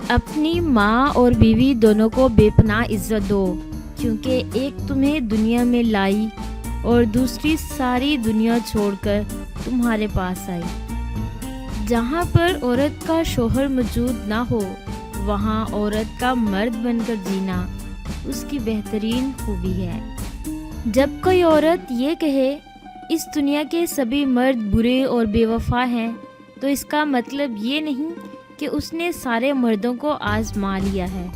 اپنی ماں اور بیوی دونوں کو بے پناہ عزت دو، کیونکہ ایک تمہیں دنیا میں لائی اور دوسری ساری دنیا چھوڑ کر تمہارے پاس آئی۔ جہاں پر عورت کا شوہر موجود نہ ہو، وہاں عورت کا مرد بن کر جینا اس کی بہترین خوبی ہے۔ جب کوئی عورت یہ کہے اس دنیا کے سبھی مرد برے اور بے وفا ہیں، تو اس کا مطلب یہ نہیں کہ اس نے سارے مردوں کو آزما لیا ہے۔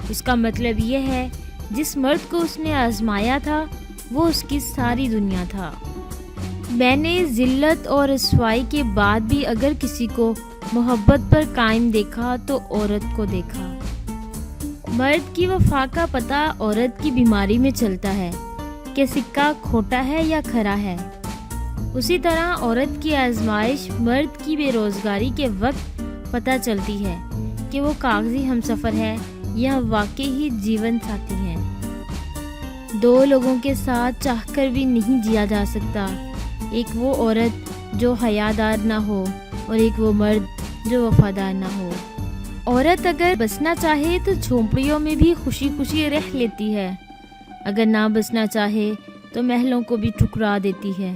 اس کا مطلب یہ ہے جس مرد کو اس نے آزمایا تھا وہ اس کی ساری دنیا تھا۔ میں نے ذلت اور رسوائی کے بعد بھی اگر کسی کو محبت پر قائم دیکھا تو عورت کو دیکھا۔ مرد کی وفا کا پتہ عورت کی بیماری میں چلتا ہے کہ سکہ کھوٹا ہے یا کھرا ہے۔ اسی طرح عورت کی آزمائش مرد کی بے روزگاری کے وقت پتہ چلتی ہے کہ وہ کاغذی ہمسفر ہے یا واقعی ہی جیون ساتھی ہے۔ دو لوگوں کے ساتھ چاہ کر بھی نہیں جیا جا سکتا، ایک وہ عورت جو حیادار نہ ہو اور ایک وہ مرد جو وفادار نہ ہو۔ عورت اگر بسنا چاہے تو جھونپڑیوں میں بھی خوشی خوشی رہ لیتی ہے، اگر نہ بسنا چاہے تو محلوں کو بھی ٹھکرا دیتی ہے۔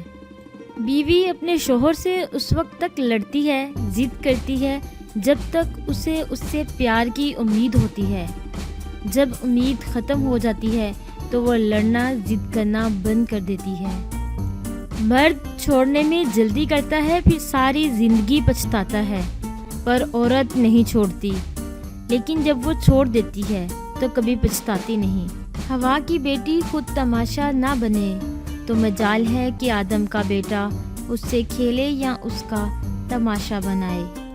بیوی اپنے شوہر سے اس وقت تک لڑتی ہے، ضد کرتی ہے جب تک اسے اس سے پیار کی امید ہوتی ہے۔ جب امید ختم ہو جاتی ہے تو وہ لڑنا، ضد کرنا بند کر دیتی ہے۔ مرد چھوڑنے میں جلدی کرتا ہے، پھر ساری زندگی پچھتاتا ہے، پر عورت نہیں چھوڑتی، لیکن جب وہ چھوڑ دیتی ہے تو کبھی پچھتاتی نہیں۔ ہوا کی بیٹی خود تماشا نہ بنے تو مجال ہے کہ آدم کا بیٹا اس سے کھیلے یا اس کا تماشا بنائے۔